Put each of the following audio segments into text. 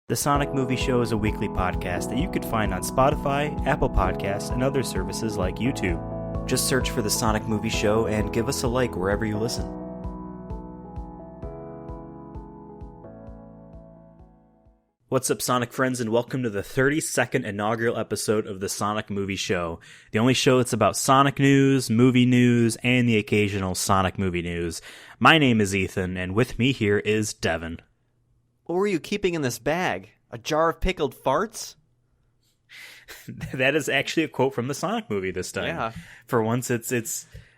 The Sonic Movie Show is a weekly podcast that you could find on Spotify, Apple Podcasts, and other services like YouTube. Just search for The Sonic Movie Show and give us a like wherever you listen. What's up, Sonic friends, and welcome to the 32nd inaugural episode of The Sonic Movie Show, the only show that's about Sonic news, movie news, and the occasional Sonic movie news. My name is Ethan, and with me here is Devin. What were you keeping in this bag? A jar of pickled farts? That is actually a quote from the Sonic movie this time. Yeah. For once, it's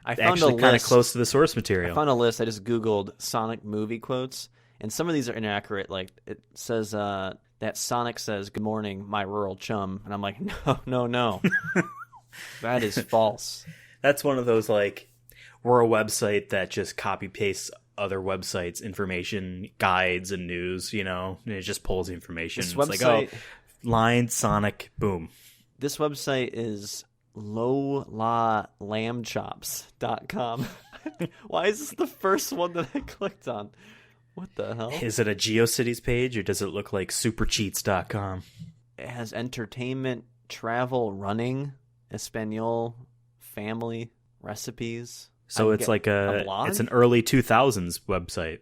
actually kind of close to the source material. I found a list. I just Googled Sonic movie quotes, and some of these are inaccurate. Like, it says that Sonic says, "Good morning, my rural chum." And I'm like, no. That is false. That's one of those, like, we're a website that just copy-pastes other websites' information, guides, and news, you know, and it just pulls the information. This it's website, like, oh, line, Sonic, boom. This website is lowlambchops.com. Why is this the first one that I clicked on? What the hell? Is it a GeoCities page, or does it look like supercheats.com? It has entertainment, travel, running, Espanol, family, recipes. So it's like it's an early 2000s website.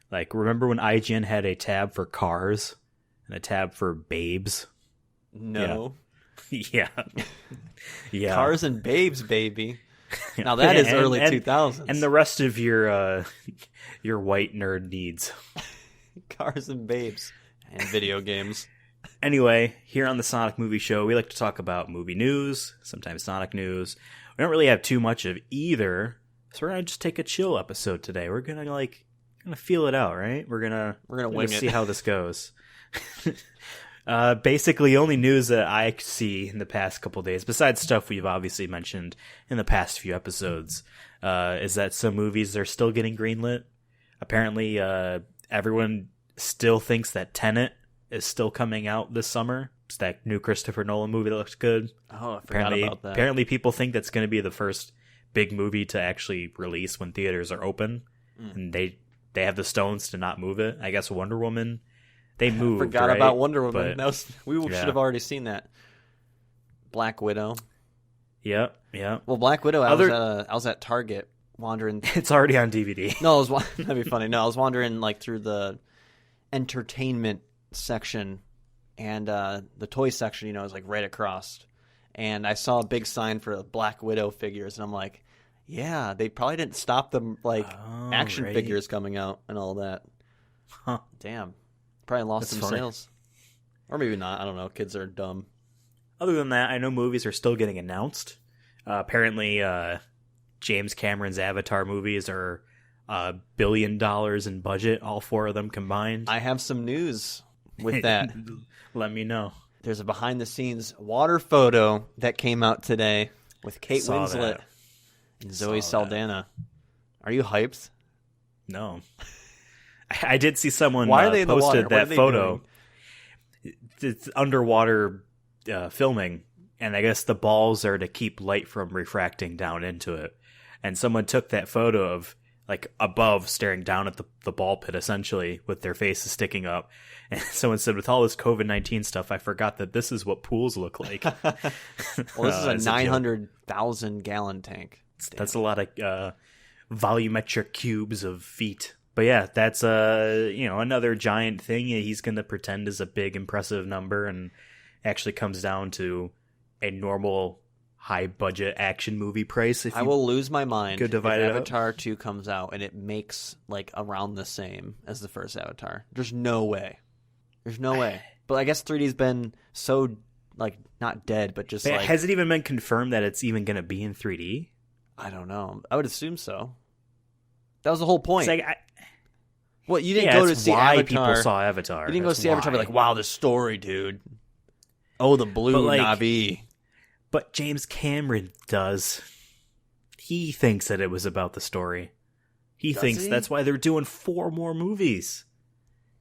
Like, remember when IGN had a tab for cars and a tab for babes? No. Yeah. Yeah. Cars and babes, baby. Now that is early 2000s. And the rest of your white nerd needs. Cars and babes. And video games. Anyway, here on the Sonic Movie Show, we like to talk about movie news, sometimes Sonic news. We don't really have too much of either, so we're gonna just take a chill episode today. We're gonna feel it out, right? We're gonna see how this goes. Basically, only news that I see in the past couple of days, besides stuff we've obviously mentioned in the past few episodes, is that some movies are still getting greenlit. Apparently, everyone still thinks that Tenet is still coming out this summer. It's that new Christopher Nolan movie that looks good. Oh, I forgot about that. Apparently people think that's going to be the first big movie to actually release when theaters are open. And they have the stones to not move it. I guess Wonder Woman, they moved, forgot right? about Wonder Woman. But, we should have already seen that. Black Widow. Yep. Well, Black Widow, I was at Target wandering. It's already on DVD. No, that'd be funny. No, I was wandering like through the entertainment section, and the toy section, you know, is like right across. And I saw a big sign for Black Widow figures, and I'm like, yeah, they probably didn't stop them, like, action figures coming out and all that. Huh. Damn. Probably lost some funny. sales. Or maybe not. I don't know. Kids are dumb. Other than that, I know movies are still getting announced. Apparently, James Cameron's Avatar movies are $1 billion in budget, all four of them combined. I have some news with that. Let me know. There's a behind-the-scenes water photo that came out today with Kate Winslet and Zoe Saldana. Are you hyped? No. I did see someone Why are they posted in the water? that photo. It's underwater filming, and I guess the balls are to keep light from refracting down into it. And someone took that photo of, like, above, staring down at the ball pit, essentially, with their faces sticking up. And someone said, with all this COVID-19 stuff, I forgot that this is what pools look like. Well, this is a 900,000-gallon tank. That's a lot of volumetric cubes of feet. But yeah, that's another giant thing. He's going to pretend is a big, impressive number, and actually comes down to a normal high-budget action movie price. I will lose my mind if Avatar up. 2 comes out and it makes, like, around the same as the first Avatar. There's no way. There's no way. But I guess 3D's been so, like, not dead, but just, like... Has it even been confirmed that it's even going to be in 3D? I don't know. I would assume so. That was the whole point. It's like, what, you didn't go to see why Avatar. People saw Avatar. You didn't go see Avatar and be like, wow, the story, dude. Oh, the blue Na'vi. But James Cameron does. He thinks that it was about the story. He thinks that's why they're doing 4 more movies.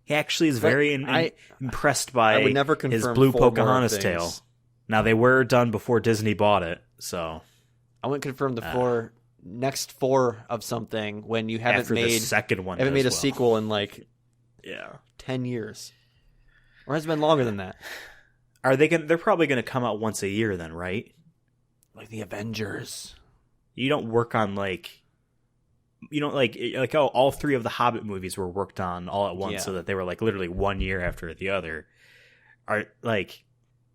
He actually is very impressed by his Blue Pocahontas tale. Now, they were done before Disney bought it, so... I wouldn't confirm the next 4 of something when you haven't made the second one. Haven't made a sequel in, like, 10 10 years. Or has it been longer than that? Are they gonna? They're probably gonna come out once a year then, right? Like the Avengers. You don't work on oh, all three of the Hobbit movies were worked on all at once, so that they were like literally 1 year after the other. Are like,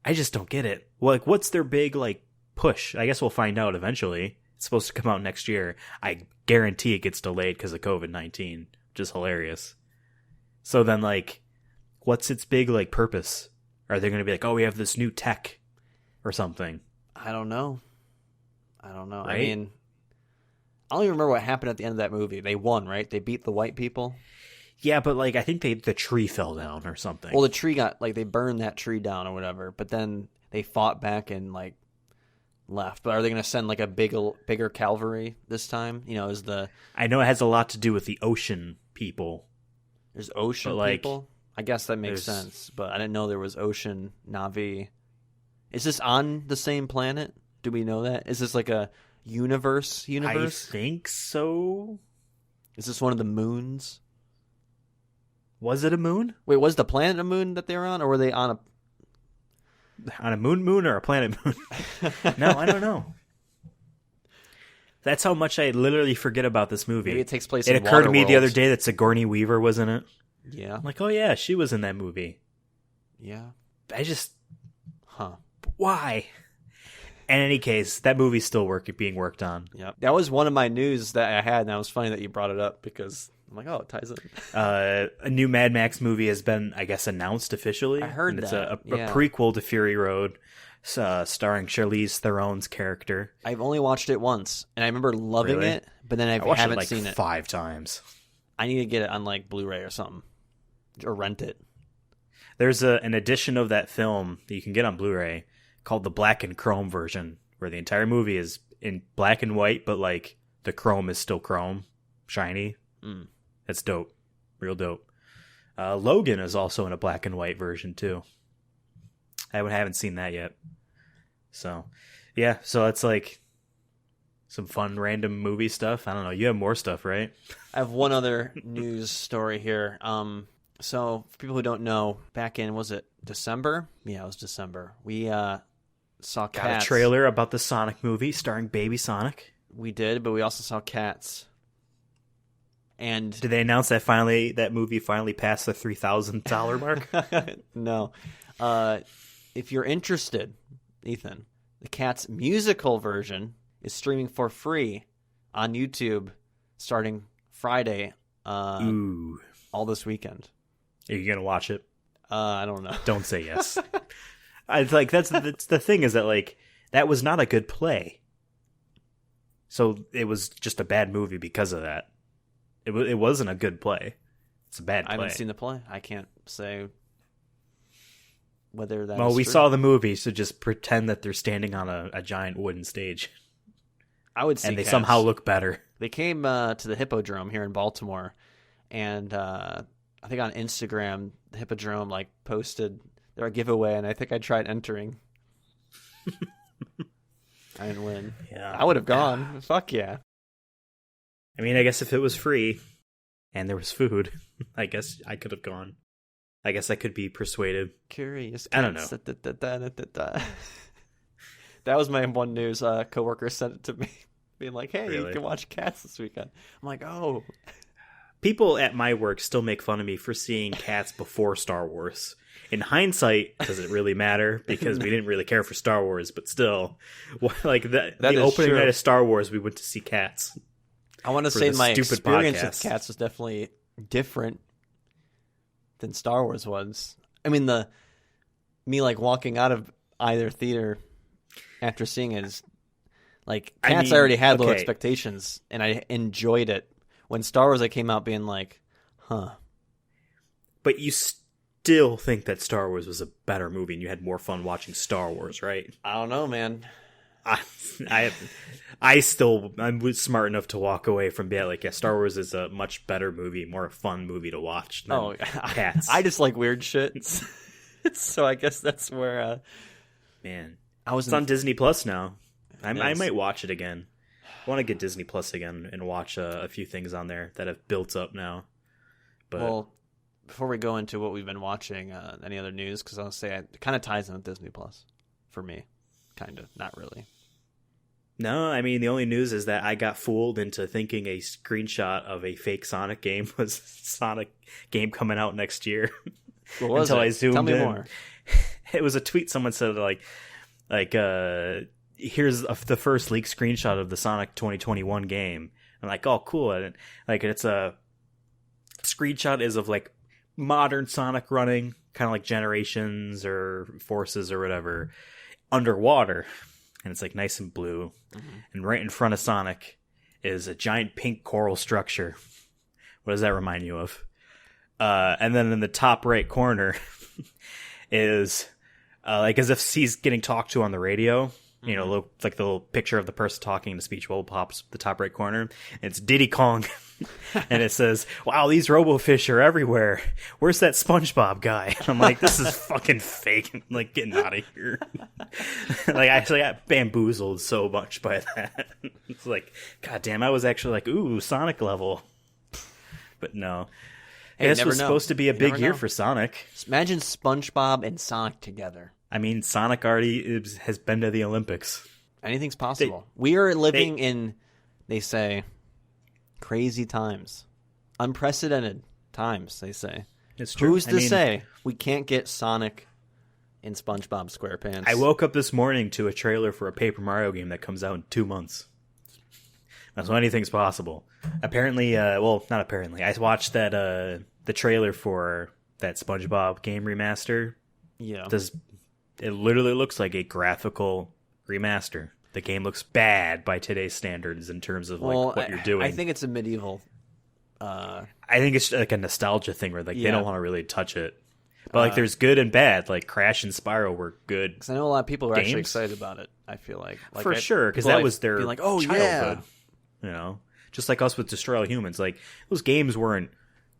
I just don't get it. Like, what's their big like push? I guess we'll find out eventually. It's supposed to come out next year. I guarantee it gets delayed because of COVID-19, which is hilarious. So then, like, what's its big like purpose? Are they going to be like, oh, we have this new tech or something? I don't know. Right? I mean, I don't even remember what happened at the end of that movie. They won, right? They beat the white people. Yeah, but like I think the tree fell down or something. Well, the tree got like they burned that tree down or whatever. But then they fought back and like left. But are they going to send like a bigger cavalry this time? You know, I know it has a lot to do with the ocean people. There's ocean people. I guess that makes sense, but I didn't know there was ocean Na'vi. Is this on the same planet? Do we know that? Is this like a universe? I think so. Is this one of the moons? Was it a moon? Wait, was the planet a moon that they were on, or were they on a moon or a planet moon? No, I don't know. That's how much I literally forget about this movie. Maybe it takes place It in occurred to me Waterworld. the other day that Sigourney Weaver was in it. Yeah. I'm like, oh yeah, she was in that movie. Yeah. I just... Why? In any case, that movie's still being worked on. Yep. That was one of my news that I had, and it was funny that you brought it up because I'm like, oh, it ties in. A new Mad Max movie has been, I guess, announced officially. I heard it's that. a prequel to Fury Road, starring Charlize Theron's character. I've only watched it once, and I remember loving it, but then I haven't seen it 5 times. I need to get it on like Blu-ray or something, or rent it. There's an edition of that film that you can get on Blu-ray called the black and chrome version, where the entire movie is in black and white, but like the chrome is still chrome, shiny. It's dope, real dope. Logan is also in a black and white version too. I haven't seen that yet. So, yeah, so it's like some fun random movie stuff. I don't know. You have more stuff, right? I have one other news story here. So for people who don't know, back in, was it December? Yeah, it was December. We saw Cats. Got a trailer about the Sonic movie starring Baby Sonic. We did, but we also saw Cats. And did they announce that that movie finally passed the $3,000 mark? No. If you're interested, Ethan, the Cats musical version is streaming for free on YouTube starting Friday. All this weekend. Are you gonna watch it? I don't know. Don't say yes. It's like that's the thing is that like that was not a good play. So it was just a bad movie because of that. It wasn't a good play. It's a bad play. I haven't seen the play. I can't say whether that. Well, is we true. saw the movie, so just pretend that they're standing on a giant wooden stage. I would see. And they Cats. somehow look better. They came to the Hippodrome here in Baltimore, and I think on Instagram, the Hippodrome like posted their giveaway, and I think I tried entering. I didn't win. Yeah, I would have gone. Fuck yeah. I mean, I guess if it was free and there was food, I guess I could have gone. I guess I could be persuaded. Curious. I don't know. That was my one news. Coworker sent it to me, being like, "Hey, Really? you can watch Cats this weekend." I'm like, "Oh." People at my work still make fun of me for seeing Cats before Star Wars. In hindsight, does it really matter? Because we didn't really care for Star Wars, but still, like the opening night of Star Wars, we went to see Cats. I want to say my experience podcast. with Cats was definitely different than Star Wars was. I mean, me like walking out of either theater after seeing it is like Cats. I already had low expectations, and I enjoyed it. When Star Wars, I came out being like, "Huh." But you still think that Star Wars was a better movie, and you had more fun watching Star Wars, right? I don't know, man. I'm smart enough to walk away from being like, yeah, Star Wars is a much better movie, more fun movie to watch than Cats. I just like weird shit. So I guess that's where, man, it's on Disney Plus now. I might watch it again. I want to get Disney Plus again and watch a few things on there that have built up now. But well, before we go into what we've been watching, any other news? Because I'll say it kind of ties in with Disney Plus for me. Kind of, not really. No, I mean, the only news is that I got fooled into thinking a screenshot of a fake Sonic game was Sonic game coming out next year. What was Until it? I zoomed Tell me in. more. It was a tweet someone said here's the first leaked screenshot of the Sonic 2021 game. I'm like, oh, cool. And it's a screenshot is of like modern Sonic running, kind of like Generations or Forces or whatever, underwater. And it's like nice and blue. Mm-hmm. And right in front of Sonic is a giant pink coral structure. What does that remind you of? And then in the top right corner is as if he's getting talked to on the radio. Mm-hmm. You know, like the little picture of the person talking in the speech bubble pops the top right corner. And it's Diddy Kong. And it says, wow, these RoboFish are everywhere. Where's that SpongeBob guy? And I'm like, this is fucking fake. I'm like, getting out of here. I actually got bamboozled so much by that. It's like, god damn, I was actually like, ooh, Sonic level. But no. Hey, this was supposed to be a big year for Sonic. Imagine SpongeBob and Sonic together. I mean, Sonic already has been to the Olympics. Anything's possible. We are living in, they say, crazy times. Unprecedented times, they say. It's true. Who's to say we can't get Sonic in SpongeBob SquarePants? I woke up this morning to a trailer for a Paper Mario game that comes out in 2 months. So anything's possible. Apparently, not apparently. I watched that the trailer for that SpongeBob game remaster. Yeah. It literally looks like a graphical remaster. The game looks bad by today's standards in terms of what you're doing. I think it's a medieval. I think it's like a nostalgia thing where they don't want to really touch it. But there's good and bad. Like Crash and Spyro were good. Because I know a lot of people are actually excited about it. I feel like for sure, because that was their childhood. Yeah. You know, just like us with Destroy All Humans. Like those games weren't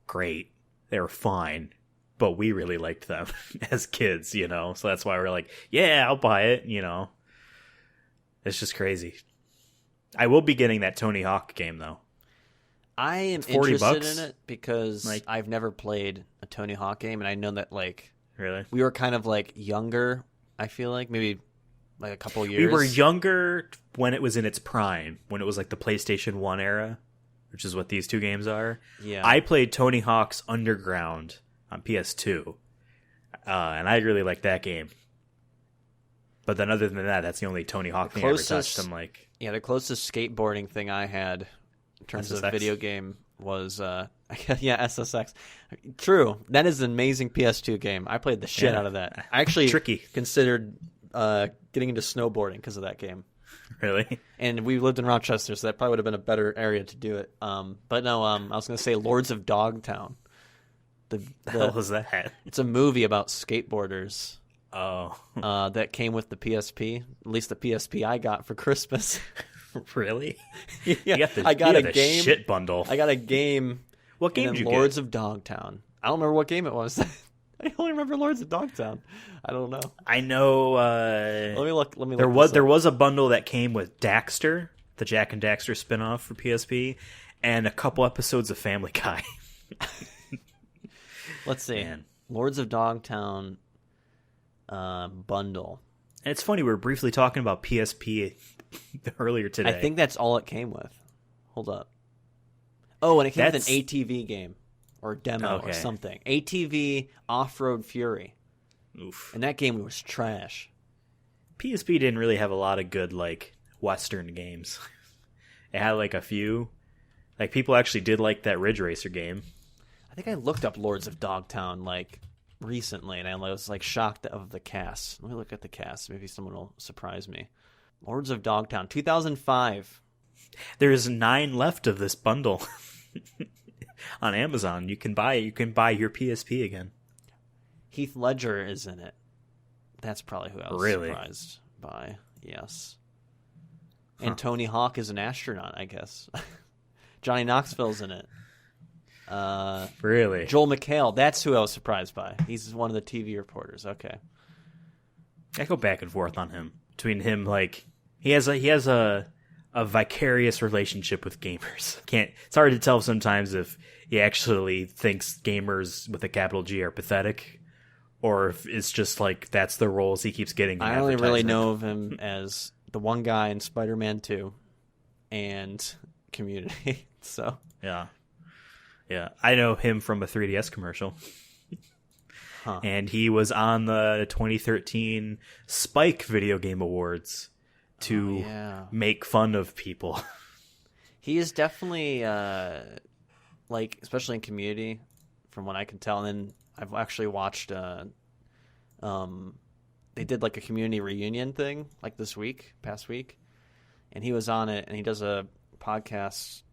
great; they were fine, but we really liked them as kids. You know, so that's why we're like, yeah, I'll buy it. You know. It's just crazy. I will be getting that Tony Hawk game, though. I am interested in it because I've never played a Tony Hawk game, and I know that, really? We were kind of, younger, I feel like. Maybe, a couple of years. We were younger when it was in its prime, when it was, the PlayStation 1 era, which is what these two games are. Yeah. I played Tony Hawk's Underground on PS2, and I really liked that game. But then other than that, that's the only Tony Hawk thing I ever touched. I'm like... Yeah, the closest skateboarding thing I had in terms of video game was, SSX. True. That is an amazing PS2 game. I played the shit out of that. I actually considered getting into snowboarding because of that game. Really? And we lived in Rochester, so that probably would have been a better area to do it. But no, I was going to say Lords of Dogtown. The hell was that? It's a movie about skateboarders. Oh. That came with the PSP. At least the PSP I got for Christmas. Really? Yeah. I got a game. Shit bundle. I got a game. What game did you Lords get? of Dogtown. I don't remember what game it was. I only remember Lords of Dogtown. I don't know. I know. Let me look. There was a bundle that came with Daxter, the Jack and Daxter spinoff for PSP, and a couple episodes of Family Guy. Let's see. Man. Lords of Dogtown bundle. And it's funny, we were briefly talking about PSP earlier today. I think that's all it came with. Hold up. Oh, and it came with an ATV game or demo or something. ATV Off-Road Fury. Oof. And that game was trash. PSP didn't really have a lot of good Western games. It had a few. People actually did like that Ridge Racer game. I think I looked up Lords of Dogtown recently, and I was shocked of the cast. Let me look at the cast. Maybe someone will surprise me. Lords of Dogtown, 2005. There's 9 left of this bundle on Amazon. You can buy it. You can buy your PSP again. Heath Ledger is in it. That's probably who I was surprised by. Yes. And Tony Hawk is an astronaut, I guess. Johnny Knoxville's in it. Really? Joel McHale, that's who I was surprised by. He's one of the TV reporters. Okay. I go back and forth on him. Between him, he has a a vicarious relationship with gamers. It's hard to tell sometimes if he actually thinks gamers with a capital G are pathetic, or if it's just like that's the roles he keeps getting. I only really know of him as the one guy in Spider-Man 2 and Community. So yeah, I know him from a 3DS commercial. And he was on the 2013 Spike Video Game Awards to make fun of people. He is definitely, especially in Community, from what I can tell. And then I've actually watched, they did like a Community reunion thing like past week. And he was on it, and he does a podcast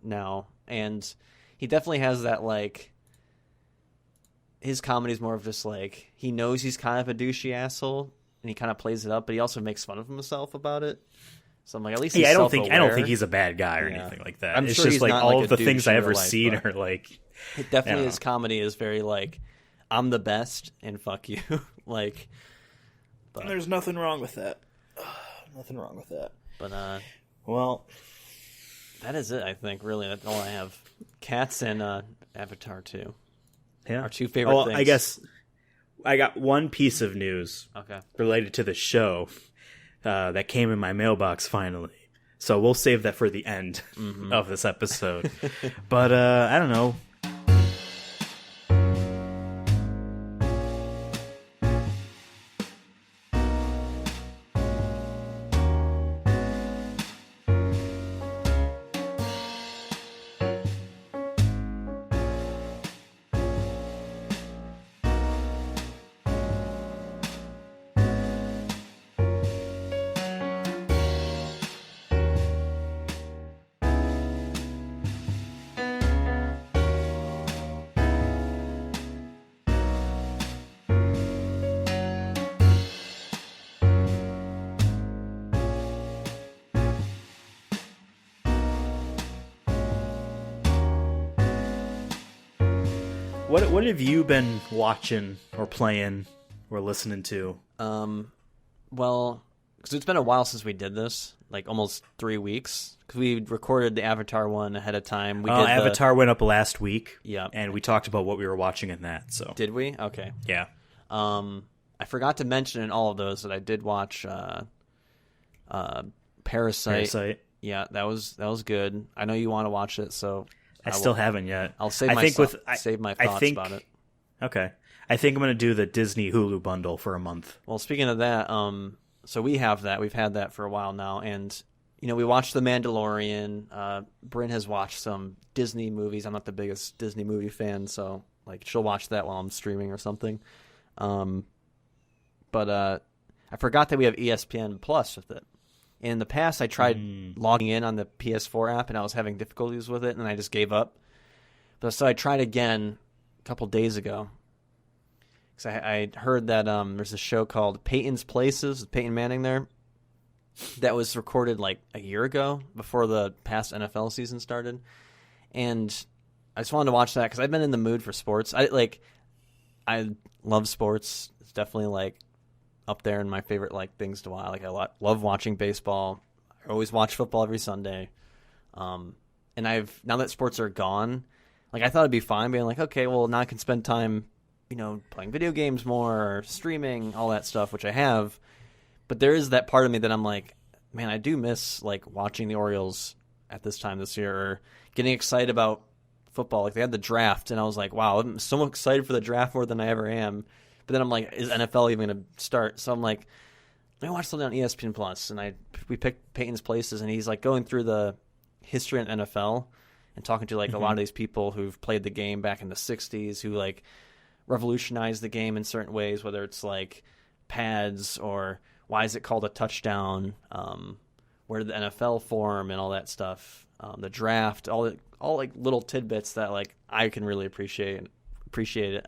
now. And he definitely has that like... His comedy is more of just like he knows he's kind of a douchey asshole and he kind of plays it up, but he also makes fun of himself about it. So I'm like, at least he's I don't think he's a bad guy or anything like that. It's sure just he's like not all like of the things I ever seen are like. It definitely his comedy is very like I'm the best and fuck you. Like, but there's nothing wrong with that. Nothing wrong with that. But well, that is it. I think really that's all I have. Cats and Avatar 2. Yeah. Our two favorite things. I guess I got one piece of news related to the show that came in my mailbox finally. So we'll save that for the end of this episode. But I don't know. What have you been watching or playing or listening to? Well, because it's been a while since we did this, like almost 3 weeks. Because we recorded the Avatar one ahead of time. Avatar went up last week. Yeah, and we talked about what we were watching in that. So did we? Okay. Yeah. I forgot to mention in all of those that I did watch Parasite. Yeah, that was good. I know you want to watch it, so I still haven't yet. I'll save my thoughts about it. Okay. I think I'm going to do the Disney Hulu bundle for a month. Well, speaking of that, so we have that. We've had that for a while now. And, we watched The Mandalorian. Bryn has watched some Disney movies. I'm not the biggest Disney movie fan, so like she'll watch that while I'm streaming or something. But I forgot that we have ESPN Plus with it. In the past, I tried logging in on the PS4 app, and I was having difficulties with it, and I just gave up. So I tried again a couple days ago. Because I heard that there's a show called Peyton's Places, with Peyton Manning there, that was recorded like a year ago, before the past NFL season started. And I just wanted to watch that, because I've been in the mood for sports. I love sports. It's definitely like up there in my favorite things to watch. I love watching baseball. I always watch football every Sunday. And now that sports are gone, I thought it'd be fine being like, okay, well now I can spend time, playing video games more, or streaming, all that stuff, which I have. But there is that part of me that I'm like, man, I do miss watching the Orioles at this time this year, or getting excited about football. They had the draft, and I was like, wow, I'm so excited for the draft more than I ever am. But then I'm like, is NFL even going to start? So I'm like, let me watch something on ESPN Plus. And we picked Peyton's Places, and he's going through the history of NFL and talking to a lot of these people who've played the game back in the 60s, who revolutionized the game in certain ways, whether it's pads or why is it called a touchdown, where did the NFL form and all that stuff, the draft, all little tidbits that I can really appreciate it.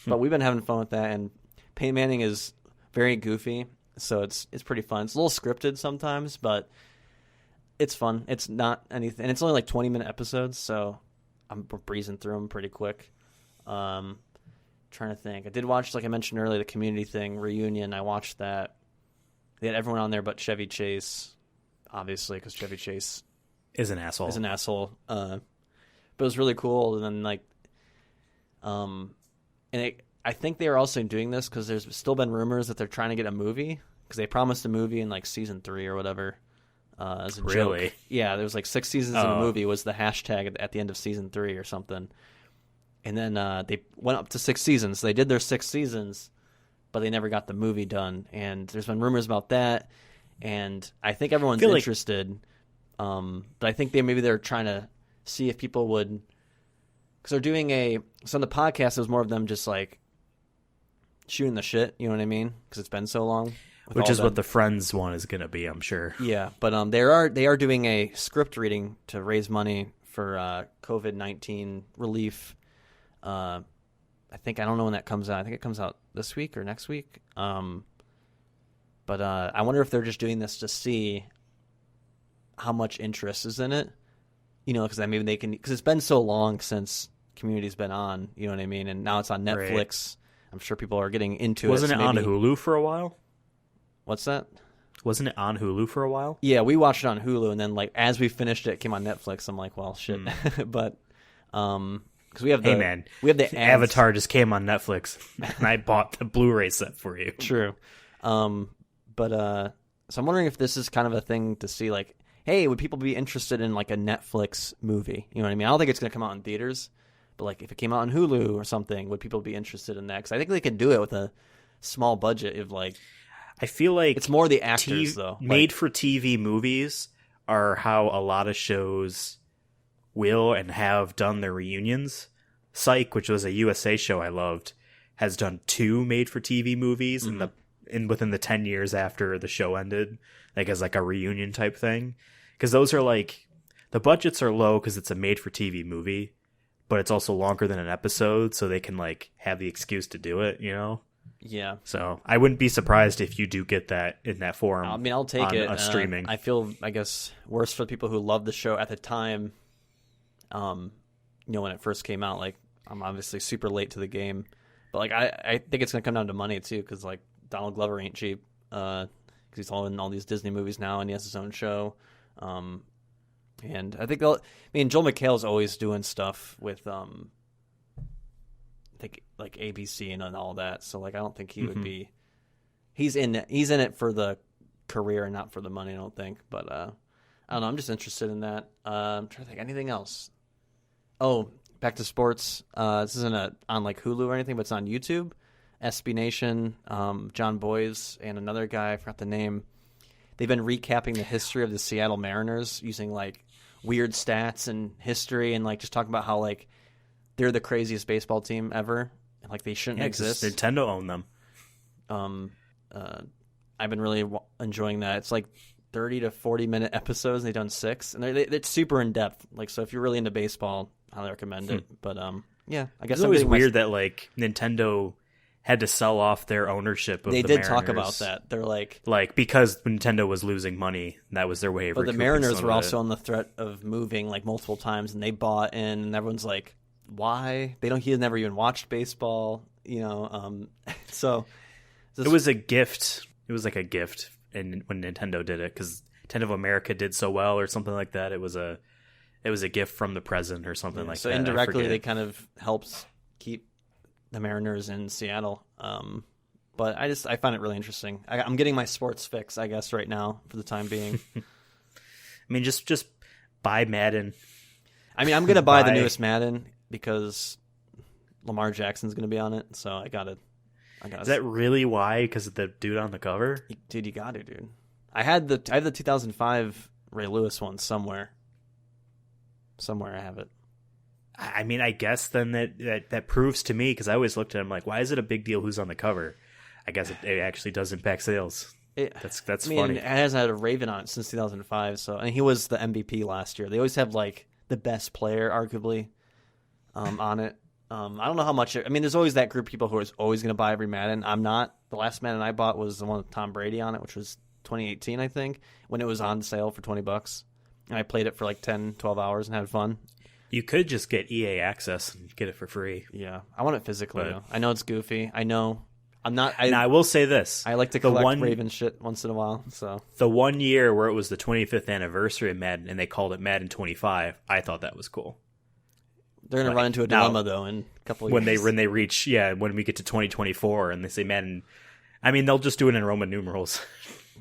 But we've been having fun with that, and Peyton Manning is very goofy, so it's pretty fun. It's a little scripted sometimes, but it's fun. It's not anything, and it's only 20-minute episodes, so I'm breezing through them pretty quick. Trying to think. I did watch, like I mentioned earlier, the Community thing, Reunion. I watched that. They had everyone on there but Chevy Chase. obviously, because Chevy Chase is an asshole. But it was really cool. And then like, I think they were also doing this because there's still been rumors that they're trying to get a movie because they promised a movie in like season 3 or whatever. As a Really? joke. Yeah, there was like 6 seasons in a movie was the hashtag at the end of season 3 or something. And then they went up to 6 seasons. So they did their 6 seasons, but they never got the movie done. And there's been rumors about that. And I think everyone's interested. But I think they're trying to see if people would, because they're doing so on the podcast, it was more of them just like shooting the shit. You know what I mean? Because it's been so long. Which is what the Friends one is going to be, I'm sure. Yeah, but they are doing a script reading to raise money for COVID-19 relief. I don't know when that comes out. I think it comes out this week or next week. But I wonder if they're just doing this to see how much interest is in it. You know, because maybe they can, because it's been so long since Community's been on. You know what I mean? And now it's on Netflix. Right. I'm sure people are getting into Wasn't it on Hulu for a while? What's that? Wasn't it on Hulu for a while? Yeah, we watched it on Hulu, and then like as we finished it came on Netflix. I'm like, well, shit. But because we have the ads. Avatar just came on Netflix, and I bought the Blu-ray set for you. True. So I'm wondering if this is kind of a thing to see, like, hey, would people be interested in like a Netflix movie? You know what I mean? I don't think it's going to come out in theaters, but like if it came out on Hulu or something, would people be interested in that? Because I think they could do it with a small budget of like. I feel like it's more the actors, though. Made-for-TV movies are how a lot of shows will and have done their reunions. Psych, which was a USA show I loved, has done 2 made-for-TV movies within the 10 years after the show ended, like as like a reunion type thing. Because those are like, the budgets are low because it's a made-for-TV movie, but it's also longer than an episode, so they can like have the excuse to do it, you know? Yeah. So I wouldn't be surprised if you do get that in that form. I mean, I'll take it. Streaming. I feel, I guess, worse for the people who loved the show at the time. You know, when it first came out, like I'm obviously super late to the game, but like I think it's gonna come down to money too, because like Donald Glover ain't cheap, because he's all in all these Disney movies now, and he has his own show. And I think Joel McHale's always doing stuff with I think like ABC and all that. So like I don't think he would be. He's in it for the career and not for the money, I don't think. But I don't know. I'm just interested in that. I'm trying to think anything else. Oh, back to sports. This isn't on like Hulu or anything, but it's on YouTube. SB Nation, John Boyes, and another guy, I forgot the name. They've been recapping the history of the Seattle Mariners using like weird stats and history, and like just talking about how like they're the craziest baseball team ever, and like they shouldn't exist. Nintendo owned them. I've been really enjoying that. It's like 30 to 40 minute episodes. They've done 6, and it's super in depth. Like, so if you're really into baseball, I highly recommend it. But yeah, I guess it's always weird that like Nintendo had to sell off their ownership of the Mariners. They did talk about that. They're like because Nintendo was losing money, that was their way of. But the Mariners were also on the threat of moving like multiple times, and they bought in, and everyone's like, why? He had never even watched baseball, you know. So it was a gift. It was like a gift, and when Nintendo did it, because Nintendo of America did so well, or something like that. It was a gift from the president, or something like that. So indirectly, they kind of helped keep the Mariners in Seattle. But I find it really interesting. I'm getting my sports fix, I guess, right now for the time being. I mean, just buy Madden. I mean, I'm gonna buy the newest Madden because Lamar Jackson's gonna be on it. So I gotta. Is that really why? Because of the dude on the cover? Dude, you got to, dude. I have the 2005 Ray Lewis one somewhere. Somewhere I have it. I mean, I guess then that proves to me, because I always looked at him like, why is it a big deal who's on the cover? I guess it actually does impact sales. That's funny. It has had a Raven on it since 2005, and he was the MVP last year. They always have like the best player, arguably, on it. I don't know how much. I mean, there's always that group of people who are always going to buy every Madden. I'm not. The last Madden I bought was the one with Tom Brady on it, which was 2018, I think, when it was on sale for $20. And I played it for like 10, 12 hours and had fun. You could just get EA access and get it for free. Yeah, I want it physically, though. I know it's goofy. I know I'm not. Now, I will say this. I like to collect Raven shit once in a while. So the 1 year where it was the 25th anniversary of Madden and they called it Madden 25, I thought that was cool. They're going to run into a dilemma, though, in a couple of years. When they reach, when we get to 2024 and they say Madden, I mean, they'll just do it in Roman numerals.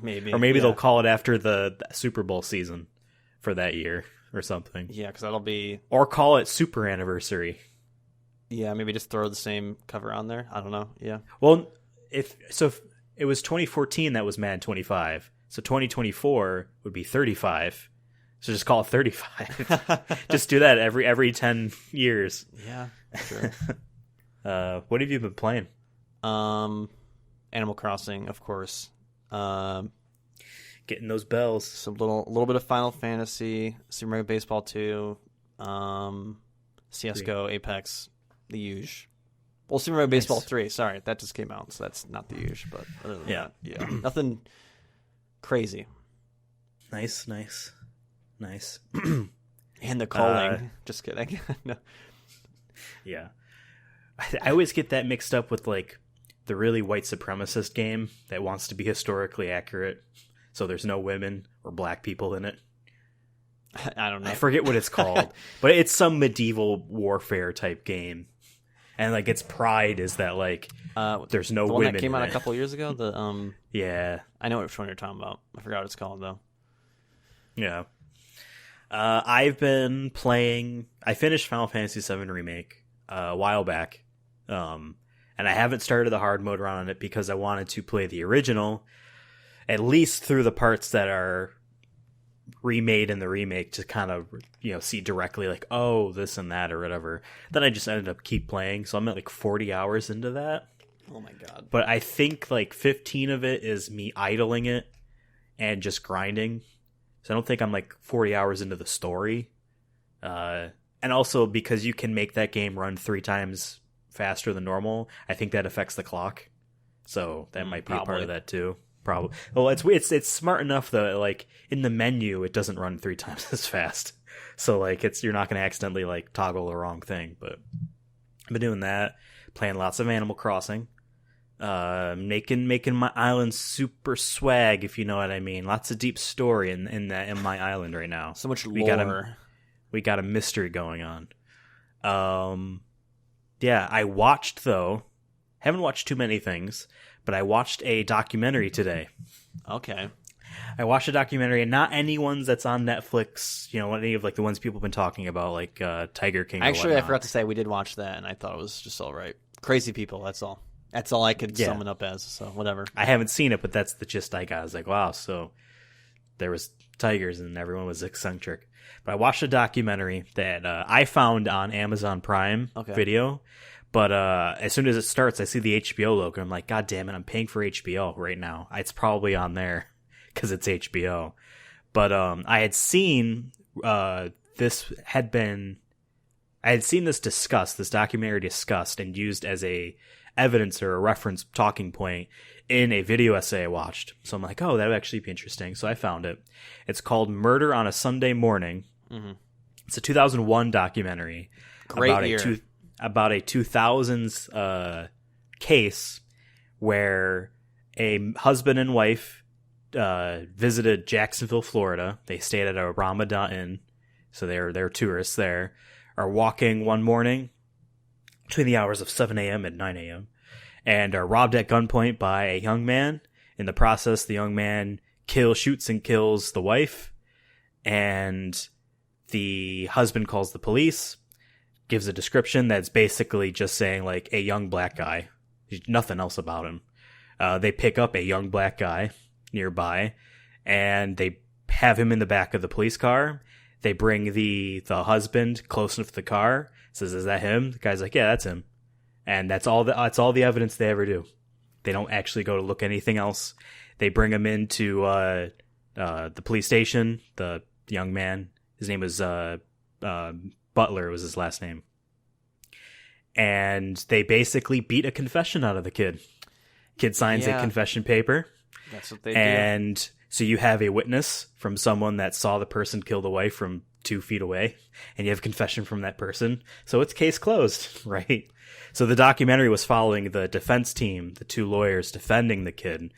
Maybe. Or maybe they'll call it after the Super Bowl season for that year or something. Yeah, because that'll be... Or call it Super Anniversary. Yeah, maybe just throw the same cover on there. I don't know. Yeah. Well, if it was 2014 that was Madden 25, so 2024 would be 35. So just call it 35. Just do that every 10 years. Yeah, sure. What have you been playing? Animal Crossing, of course. Getting those bells. Some little bit of Final Fantasy, Super Mario Baseball 2, CS:GO, Apex, the huge. Well, Super Mario Baseball 3. Sorry, that just came out, so that's not the huge. But other than that, nothing crazy. Nice. And the calling. Just kidding. No. Yeah. I always get that mixed up with like the really white supremacist game that wants to be historically accurate. So there's no women or black people in it. I don't know. I forget what it's called, but it's some medieval warfare type game. And like its pride is that like there's no the women. One that came out in a couple years ago. Yeah. I know which one you're talking about. I forgot what it's called though. Yeah. I've been playing. I finished Final Fantasy VII Remake a while back, and I haven't started the hard mode run on it because I wanted to play the original, at least through the parts that are remade in the remake to kind of see directly like, oh, this and that or whatever. Then I just ended up keep playing, so I'm at like 40 hours into that. Oh my god! But I think like 15 of it is me idling it and just grinding. So I don't think I'm like 40 hours into the story. And also because you can make that game run 3 times faster than normal, I think that affects the clock. So that might be a part of that too. Probably. Well, it's smart enough though. Like in the menu, it doesn't run 3 times as fast. So like you're not going to accidentally like toggle the wrong thing. But I've been doing that, playing lots of Animal Crossing. Making my island super swag, if you know what I mean. Lots of deep story in my island right now. So much lore. We got a mystery going on. Yeah, I watched though. Haven't watched too many things, but I watched a documentary today. Okay. I watched a documentary, and not any ones that's on Netflix. Any of like the ones people have been talking about, like Tiger King. Actually, I forgot to say we did watch that, and I thought it was just all right. Crazy people. That's all. That's all I could sum it up as, so whatever. I haven't seen it, but that's the gist I got. I was like, wow, so there was tigers and everyone was eccentric. But I watched a documentary that I found on Amazon Prime Video, but as soon as it starts, I see the HBO logo. I'm like, God damn it, I'm paying for HBO right now. It's probably on there because it's HBO. But I had seen this documentary discussed and used as a evidence or a reference talking point in a video essay I watched. So I'm like, oh, that would actually be interesting. So I found it. It's called Murder on a Sunday Morning. Mm-hmm. It's a 2001 documentary. Great year. About a 2000s case where a husband and wife visited Jacksonville, Florida. They stayed at a Ramadan Inn. So they're tourists there. Are walking one morning between the hours of 7 a.m. and 9 a.m. and are robbed at gunpoint by a young man. In the process, the young man shoots and kills the wife, and the husband calls the police, gives a description that's basically just saying like a young black guy. There's nothing else about him. They pick up a young black guy nearby, and they have him in the back of the police car. They bring the husband close enough to the car. Says, "Is that him?" The guy's like, "Yeah, that's him." And that's all the evidence they ever do. They don't actually go to look anything else. They bring him into the police station. The young man, his name was Butler, was his last name. And they basically beat a confession out of the kid. Kid signs a confession paper. That's what they do. And so you have a witness from someone that saw the person kill the wife from 2 feet away, and you have a confession from that person, so it's case closed, right? So the documentary was following the defense team, the 2 lawyers defending the kid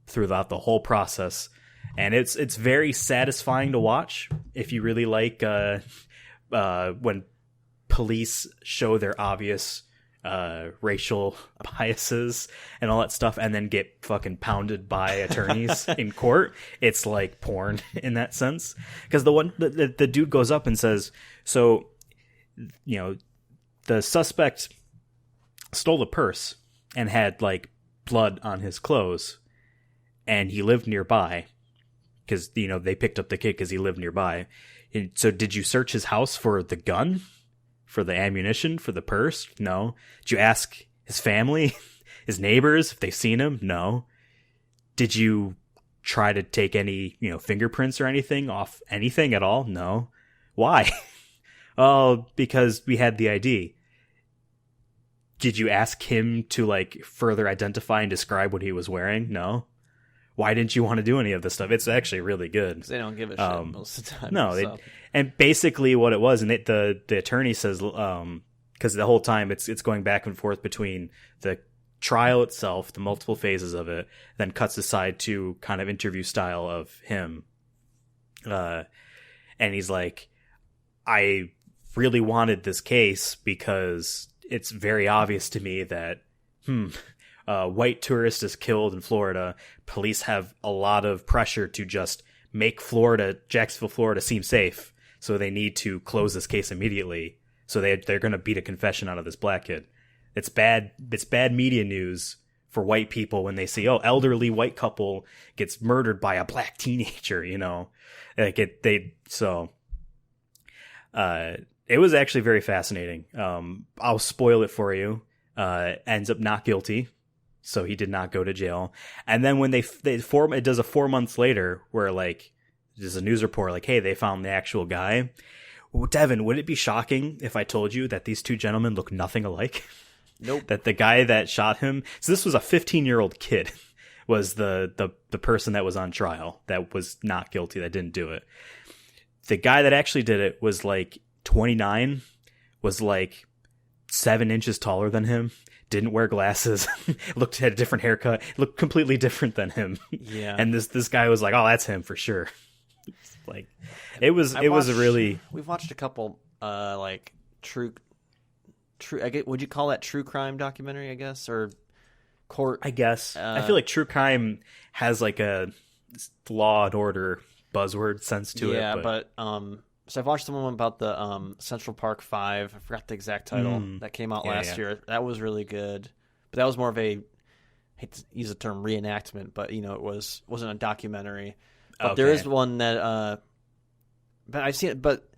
throughout the whole process, and it's very satisfying to watch if you really like when police show their obvious racial biases and all that stuff, and then get fucking pounded by attorneys in court. It's like porn in that sense, because the dude goes up and says, so, you know, the suspect stole a purse and had like blood on his clothes, and he lived nearby because, you know, they picked up the kid because he lived nearby. And so did you search his house for the gun, for the ammunition, for the purse? No. Did you ask his family, his neighbors, if they've seen him? No. Did you try to take any, you know, fingerprints or anything off anything at all? No. Why? Oh, because we had the ID. Did you ask him to like further identify and describe what he was wearing? No. Why didn't you want to do any of this stuff? It's actually really good. 'Cause they don't give a shit most of the time. No, so. And basically what it was, and the attorney says, because the whole time it's going back and forth between the trial itself, the multiple phases of it, then cuts aside to kind of interview style of him, and he's like, I really wanted this case because it's very obvious to me that white tourist is killed in Florida. Police have a lot of pressure to just make Jacksonville, Florida seem safe. So they need to close this case immediately. So they're going to beat a confession out of this black kid. It's bad media news for white people when they see, oh, elderly white couple gets murdered by a black teenager, you know. Like it was actually very fascinating. I'll spoil it for you. Ends up not guilty. So he did not go to jail. And then when it does a 4 months later where like there's a news report like, hey, they found the actual guy. Well, Devin, would it be shocking if I told you that these 2 gentlemen look nothing alike? Nope. That the guy that shot him, so this was a 15-year-old kid, was the person that was on trial that was not guilty, that didn't do it. The guy that actually did it was like 29, was like 7 inches taller than him, didn't wear glasses, had a different haircut, looked completely different than him. Yeah. And this guy was like, oh, that's him for sure. Like was really. We've watched a couple like true. Would you call that true crime documentary? I guess, or court. I guess I feel like true crime has like a Law and Order buzzword sense to it. Yeah, but so I've watched someone about the Central Park 5. I forgot the exact title that came out last year. That was really good, but that was more of a, I hate to use the term reenactment, but you know, it wasn't a documentary. But there is one that, but I've seen it, but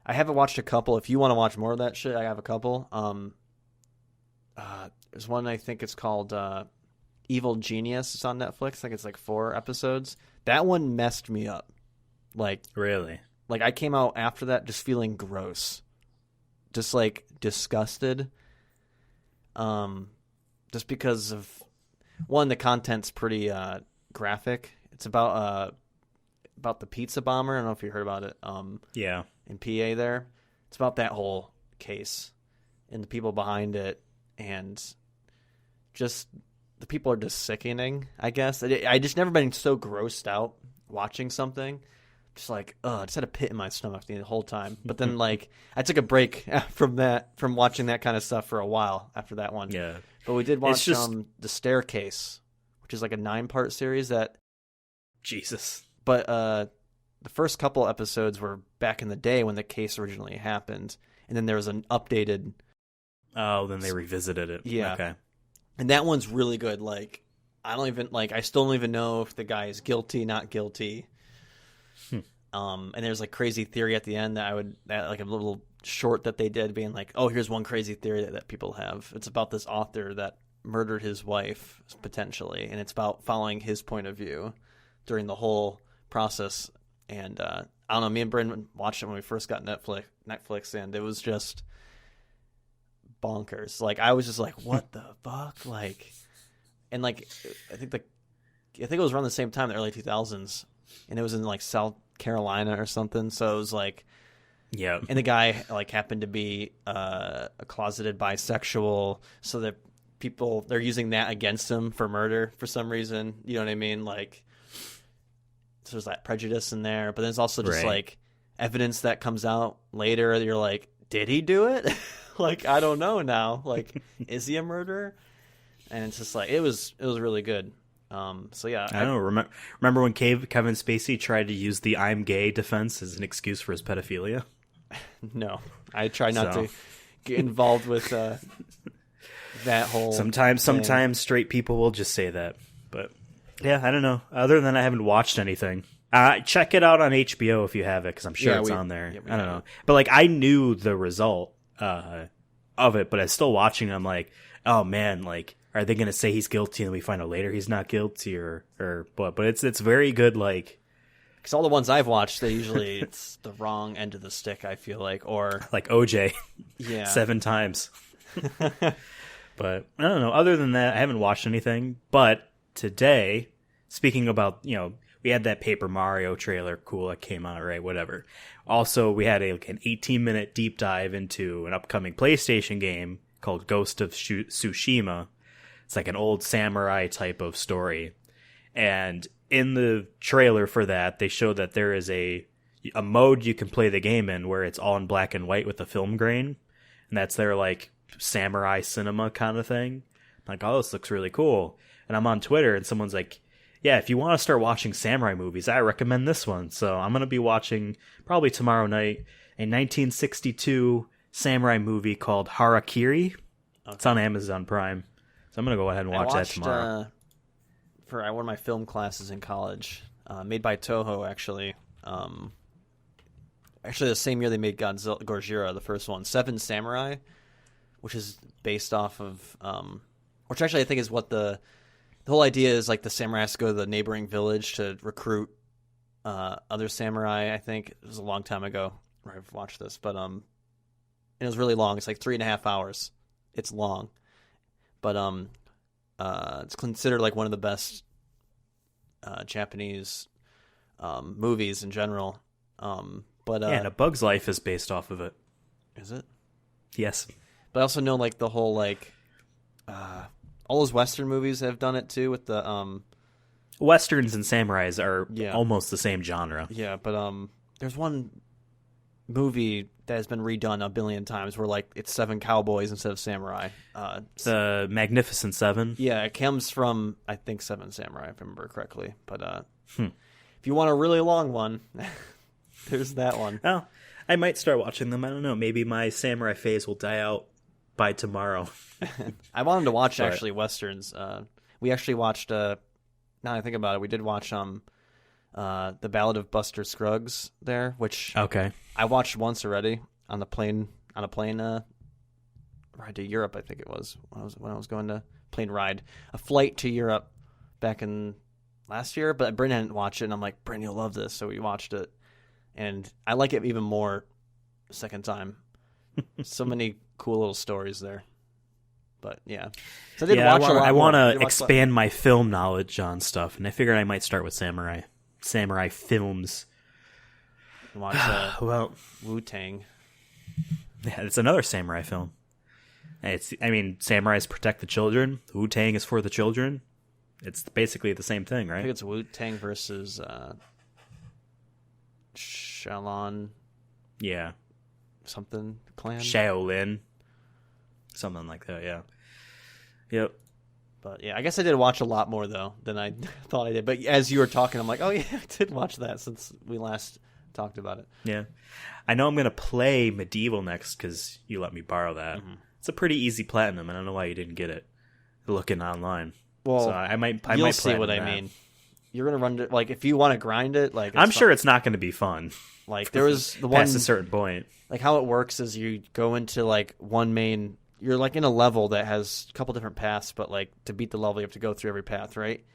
I haven't watched a couple. If you want to watch more of that shit, I have a couple. There's one, I think it's called Evil Genius. It's on Netflix. I think it's like 4 episodes. That one messed me up. Like, really? Like, I came out after that just feeling gross. Just, like, disgusted. Just because of, one, the content's pretty graphic. It's about the pizza bomber. I don't know if you heard about it. Yeah. In PA there. It's about that whole case and the people behind it, and just the people are just sickening, I guess. I just never been so grossed out watching something. Just like, I just had a pit in my stomach the whole time. But then, like, I took a break from watching that kind of stuff for a while after that one. Yeah. But we did watch The Staircase, which is like a 9-part series that... Jesus. But the first couple episodes were back in the day when the case originally happened. And then there was an updated... Oh, then they revisited it. Yeah. Okay. And that one's really good. Like, I still don't even know if the guy is guilty, not guilty. And there's like crazy theory at the end that like a little short that they did being like, oh, here's one crazy theory that people have. It's about this author that murdered his wife potentially, and it's about following his point of view during the whole process. And I don't know, me and Brandon watched it when we first got Netflix, and it was just bonkers. Like, I was just like, what the fuck? Like, and like, I think it was around the same time, the early 2000s. And it was in like Carolina or something. So it was like, Yeah. and the guy like happened to be a closeted bisexual, so that they're using that against him for murder for some reason. You know what I mean? Like, so there's that prejudice in there, but there's also just like evidence that comes out later. You're like, did he do it? Like, I don't know now. Like, is he a murderer? And it's just like it was really good. So yeah, I don't know. Remember when Kevin Spacey tried to use the "I'm gay" defense as an excuse for his pedophilia? No, I try not to get involved with that whole. Sometimes straight people will just say that, but yeah, I don't know. Other than that, I haven't watched anything. Check it out on HBO if you have it, because I'm sure it's on there. Yeah, I don't know, but like I knew the result of it, but I was still watching. I'm like, oh man, like, are they going to say he's guilty and we find out later he's not guilty or what? But it's very good, like. Because all the ones I've watched, it's the wrong end of the stick, I feel or like OJ, 7 times. But I don't know. Other than that, I haven't watched anything. But today, speaking about, we had that Paper Mario trailer, cool, that came out, right? Whatever. Also, we had an 18-minute deep dive into an upcoming PlayStation game called Ghost of Tsushima. It's like an old samurai type of story, and in the trailer for that, they show that there is a mode you can play the game in where it's all in black and white with a film grain, and that's their like samurai cinema kind of thing. I'm like, oh, this looks really cool. And I'm on Twitter, and someone's like, yeah, if you want to start watching samurai movies, I recommend this one. So I'm gonna be watching probably tomorrow night a 1962 samurai movie called Harakiri. Okay. It's on Amazon Prime, so I'm gonna go ahead and watch that tomorrow. For one of my film classes in college, made by Toho, actually. Actually, the same year they made Gojira, the first one, Seven Samurai, which is based off of, which actually I think is what the whole idea is. Like the samurai has to go to the neighboring village to recruit other samurai. I think it was a long time ago where I've watched this, but it was really long. It's like 3.5 hours. It's long, but it's considered like one of the best Japanese movies in general. And A Bug's Life is based off of it. Is it? Yes. But I also know like the whole like all those Western movies have done it too with the Westerns and samurais are almost the same genre. Yeah, but there's one movie that has been redone a billion times where like it's 7 cowboys instead of samurai. The Magnificent Seven. Yeah, it comes from I think 7 Samurai if I remember correctly. But if you want a really long one, there's that one. Oh, I might start watching them. I don't know. Maybe my samurai phase will die out by tomorrow. I wanted to watch actually Westerns. We actually watched. Now I think about it, we did watch the Ballad of Buster Scruggs there, which I watched once already on a plane ride to Europe. I think it was when I was going to plane ride a flight to Europe back in last year. But Bryn hadn't watched it, and I'm like, Bryn, you'll love this. So we watched it, and I like it even more the second time. So many cool little stories there. But yeah, so I want to expand my film knowledge on stuff, and I figured I might start with samurai films. Watch Wu-Tang. Yeah, it's another samurai film. Samurais protect the children. Wu-Tang is for the children. It's basically the same thing, right? I think it's Wu-Tang versus Shaolin. Yeah. Something clan. Shaolin. Something like that, yeah. Yep. But yeah, I guess I did watch a lot more though than I thought I did. But as you were talking, I'm like, oh yeah, I did watch that since we last talked about it. Yeah. I know I'm going to play Medieval next because you let me borrow that. Mm-hmm. It's a pretty easy platinum. I don't know why you didn't get it looking online. Well, so I might see what I mean. You're going to run it, like, if you want to grind it, like, I'm sure it's not going to be fun. Like, there was the one past a certain point. Like, how it works is you go into, like, one main, you're, like, in a level that has a couple different paths, but, like, to beat the level, you have to go through every path, right?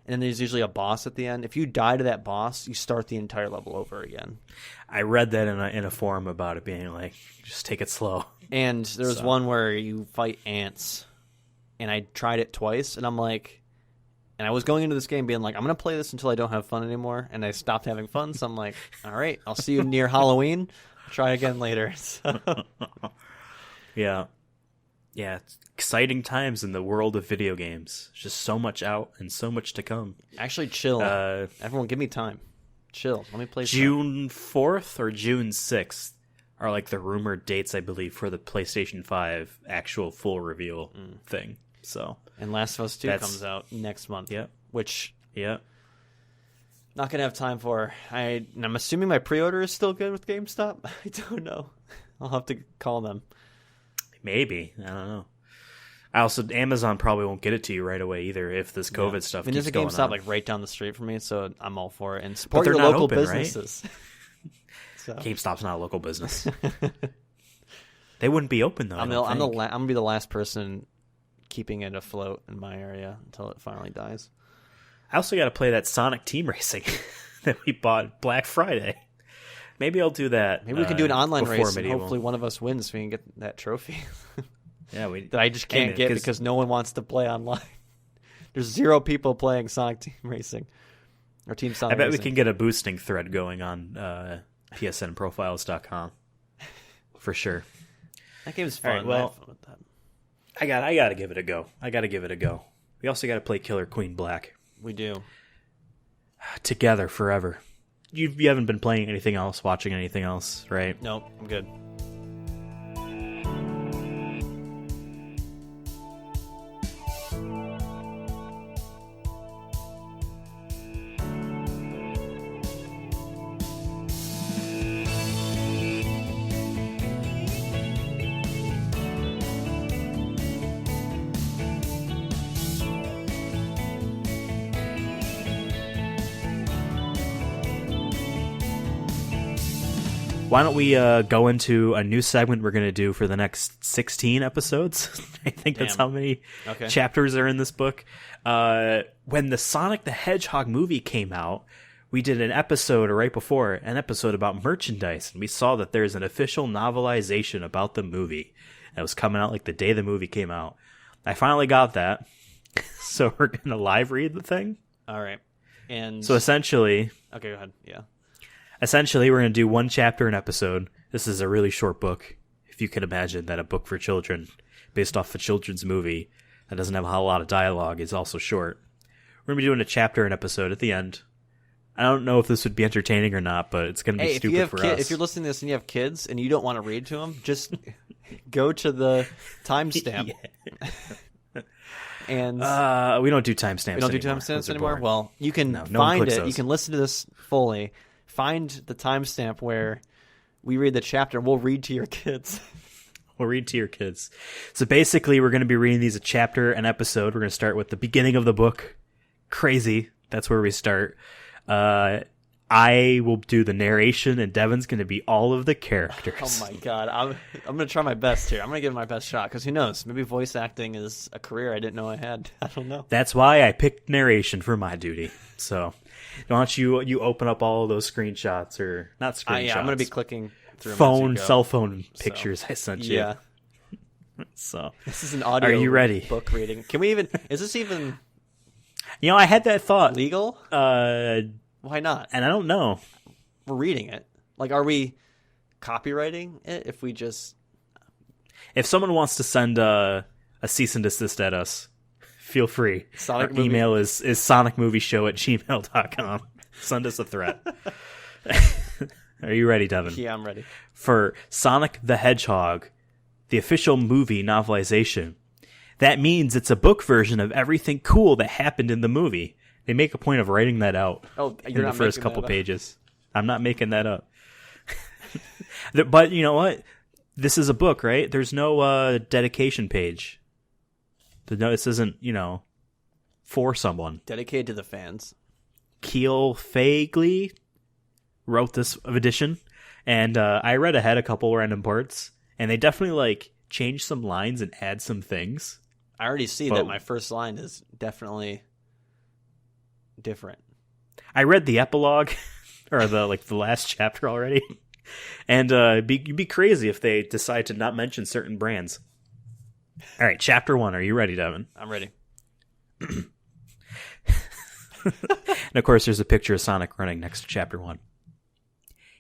And then there's usually a boss at the end. If you die to that boss, you start the entire level over again. I read that in a forum about it being like, just take it slow. And there was one where you fight ants, and I tried it twice, and I'm like, And I was going into this game being like, I'm going to play this until I don't have fun anymore. And I stopped having fun. So I'm like, all right, I'll see you near Halloween. Try again later. So. Yeah. Yeah, it's exciting times in the world of video games. There's just so much out and so much to come. Actually, chill. Everyone, give me time. Chill. Let me play June 4th or June 6th are like the rumored dates, I believe, for the PlayStation 5 actual full reveal thing. So, and Last of Us 2 comes out next month. Yeah. Which yeah. Not going to have time for. I'm assuming my pre-order is still good with GameStop. I don't know. I'll have to call them. Maybe. I don't know. Also, Amazon probably won't get it to you right away either if this COVID stuff keeps going on. There's a GameStop like right down the street from me, so I'm all for it. And support your local businesses. Right? So. GameStop's not a local business. They wouldn't be open though. I'm gonna be the last person keeping it afloat in my area until it finally dies. I also got to play that Sonic Team Racing that we bought Black Friday. Maybe I'll do that. Maybe we can do an online race and hopefully one of us wins so we can get that trophy. Yeah, that I just can't get because no one wants to play online. There's 0 people playing Sonic Team Racing or Team Sonic I bet Racing. we can get a boosting thread going on psnprofiles.com for sure. That game's fun. Right, well, I have fun with that. I gotta give it a go. We also got to play Killer Queen Black. We do. Together forever. You haven't been playing anything else, watching anything else, right? Nope, I'm good. Why don't we go into a new segment we're going to do for the next 16 episodes? I think that's how many chapters are in this book. When the Sonic the Hedgehog movie came out, we did an episode, or right before, an episode about merchandise, and we saw that there's an official novelization about the movie. It was coming out like the day the movie came out. I finally got that, so we're going to live read the thing. All right. And so essentially... Okay, go ahead. Yeah. Essentially, we're going to do one chapter an episode. This is a really short book. If you can imagine that a book for children, based off a children's movie, that doesn't have a whole lot of dialogue, is also short. We're going to be doing a chapter an episode at the end. I don't know if this would be entertaining or not, but it's going to be stupid for us. If you're listening to this and you have kids and you don't want to read to them, just go to the timestamp. And we don't do timestamps. We don't do timestamps anymore. Well, you can find it. You can listen to this fully. Find the timestamp where we read the chapter. We'll read to your kids. We'll read to your kids. So basically, we're going to be reading these a chapter an episode. We're going to start with the beginning of the book. Crazy. That's where we start. I will do the narration, and Devin's going to be all of the characters. Oh my god. I'm going to try my best here. I'm going to give it my best shot, because who knows? Maybe voice acting is a career I didn't know I had. I don't know. That's why I picked narration for my duty. So why don't you open up all of those screenshots, or not screenshots. Yeah, I'm going to be clicking through cell phone pictures I sent you. Yeah. So this is an audio Are you ready? Book reading. Can we even... Is this even... I had that thought. Legal? Why not? And I don't know. We're reading it. Like, are we copywriting it if we just... If someone wants to send a cease and desist at us, feel free. Our email is sonicmovieshow@gmail.com. Send us a threat. Are you ready, Devin? Yeah, I'm ready. For Sonic the Hedgehog, the official movie novelization. That means it's a book version of everything cool that happened in the movie. They make a point of writing that out in the first couple pages. I'm not making that up. But you know what? This is a book, right? There's no dedication page. This isn't, for someone. Dedicated to the fans. Keel Fagley wrote this edition, and I read ahead a couple random parts, and they definitely change some lines and add some things. I already see that my first line is definitely different. I read the epilogue or the last chapter already, and you'd be crazy if they decide to not mention certain brands. All right, chapter 1. Are you ready, Devin? I'm ready. And of course, there's a picture of Sonic running next to Chapter 1.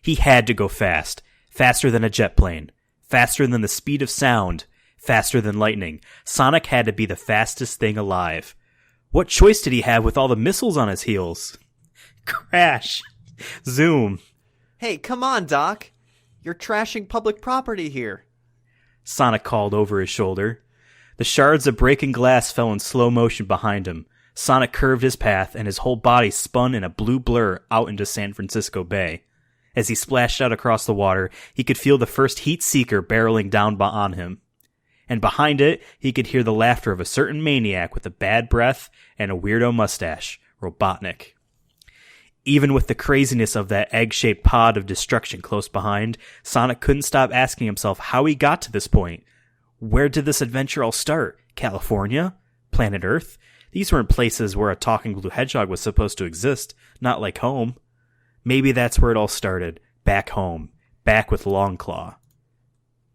He had to go fast. Faster than a jet plane. Faster than the speed of sound. Faster than lightning. Sonic had to be the fastest thing alive. What choice did he have with all the missiles on his heels? Crash. Zoom. Hey, come on, Doc. You're trashing public property here. Sonic called over his shoulder. The shards of breaking glass fell in slow motion behind him. Sonic curved his path, and his whole body spun in a blue blur out into San Francisco Bay. As he splashed out across the water, he could feel the first heat seeker barreling down on him. And behind it, he could hear the laughter of a certain maniac with a bad breath and a weirdo mustache, Robotnik. Even with the craziness of that egg-shaped pod of destruction close behind, Sonic couldn't stop asking himself how he got to this point. Where did this adventure all start? California? Planet Earth? These weren't places where a talking blue hedgehog was supposed to exist, not like home. Maybe that's where it all started. Back home. Back with Longclaw.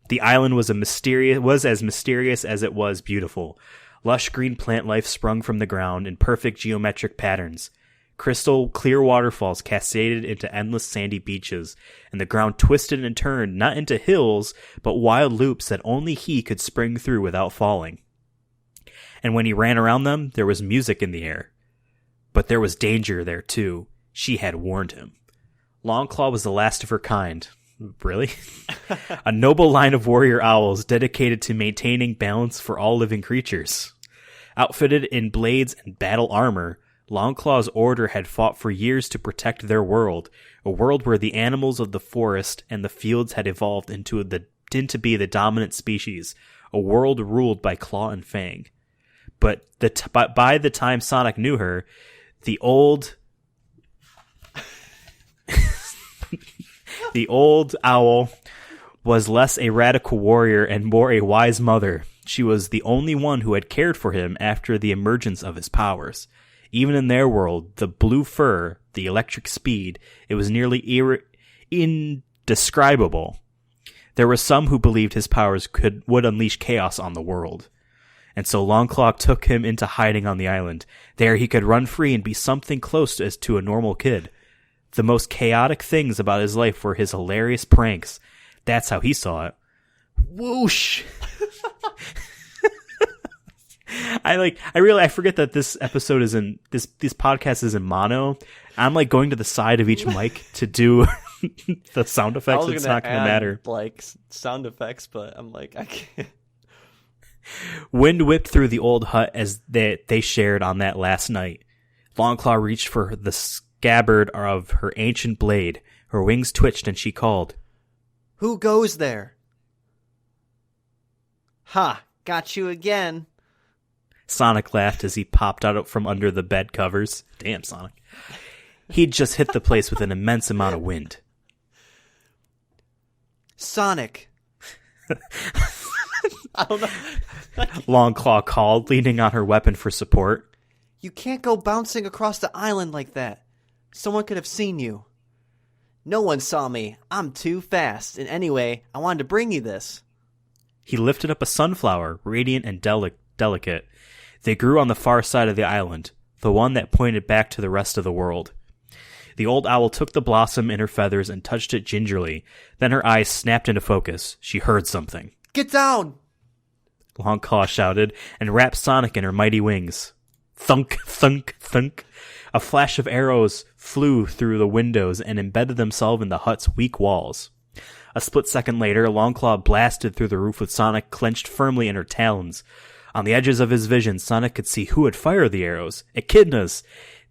The island was as mysterious as it was beautiful. Lush green plant life sprung from the ground in perfect geometric patterns. Crystal clear waterfalls cascaded into endless sandy beaches, and the ground twisted and turned not into hills, but wild loops that only he could spring through without falling. And when he ran around them, there was music in the air. But there was danger there too. She had warned him. Longclaw was the last of her kind. Really? A noble line of warrior owls dedicated to maintaining balance for all living creatures. Outfitted in blades and battle armor, Longclaw's order had fought for years to protect their world, a world where the animals of the forest and the fields had evolved into be the dominant species, a world ruled by Claw and Fang. But by the time Sonic knew her, the old owl was less a radical warrior and more a wise mother. She was the only one who had cared for him after the emergence of his powers. Even in their world, the blue fur, the electric speed, it was nearly indescribable. There were some who believed his powers would unleash chaos on the world. And so Longclaw took him into hiding on the island. There he could run free and be something close to a normal kid. The most chaotic things about his life were his hilarious pranks. That's how he saw it. Whoosh! I forget that this episode is in this podcast is in mono. I'm like going to the side of each mic to do the sound effects. It's not going to matter. Like sound effects, but I'm like, I can't. Wind whipped through the old hut as they shared on that last night. Longclaw reached for the scabbard of her ancient blade. Her wings twitched and she called, "Who goes there?" "Ha, got you again." Sonic laughed as he popped out from under the bed covers. Damn, Sonic. He'd just hit the place with an immense amount of wind. "Sonic." I don't know. Longclaw called, leaning on her weapon for support. "You can't go bouncing across the island like that. Someone could have seen you." "No one saw me. I'm too fast. And anyway, I wanted to bring you this." He lifted up a sunflower, radiant and delicate. They grew on the far side of the island, the one that pointed back to the rest of the world. The old owl took the blossom in her feathers and touched it gingerly. Then her eyes snapped into focus. She heard something. "Get down!" Longclaw shouted, and wrapped Sonic in her mighty wings. Thunk, thunk, thunk. A flash of arrows flew through the windows and embedded themselves in the hut's weak walls. A split second later, Longclaw blasted through the roof with Sonic clenched firmly in her talons. On the edges of his vision, Sonic could see who had fired the arrows. Echidnas!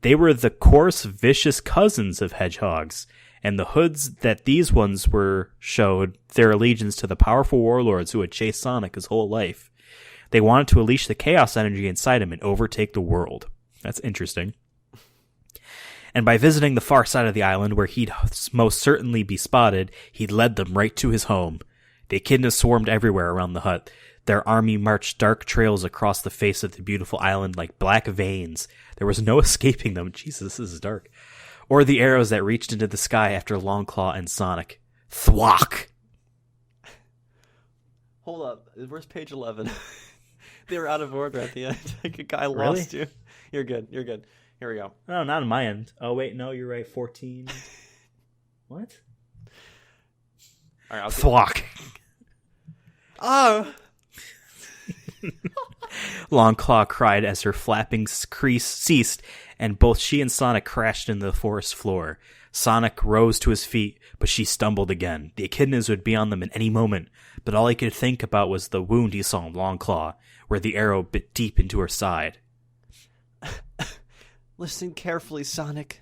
They were the coarse, vicious cousins of hedgehogs, and the hoods that these ones were showed their allegiance to the powerful warlords who had chased Sonic his whole life. They wanted to unleash the chaos energy inside him and overtake the world. That's interesting. And by visiting the far side of the island where he'd most certainly be spotted, he'd led them right to his home. The echidnas swarmed everywhere around the hut. Their army marched dark trails across the face of the beautiful island like black veins. There was no escaping them. Jesus, this is dark. Or the arrows that reached into the sky after Longclaw and Sonic. Thwack! Hold up. Where's page 11? They were out of order at the end. Like a guy Really? lost you. You're good. You're good. Here we go. No, not on my end. Oh, wait. No, you're right. 14. What? All right, Thwack. Oh! Longclaw cried as her flapping ceased, and both she and Sonic crashed into the forest floor. Sonic rose to his feet, but she stumbled again. The echidnas would be on them at any moment, but all he could think about was the wound he saw in Longclaw, where the arrow bit deep into her side. Listen carefully, Sonic.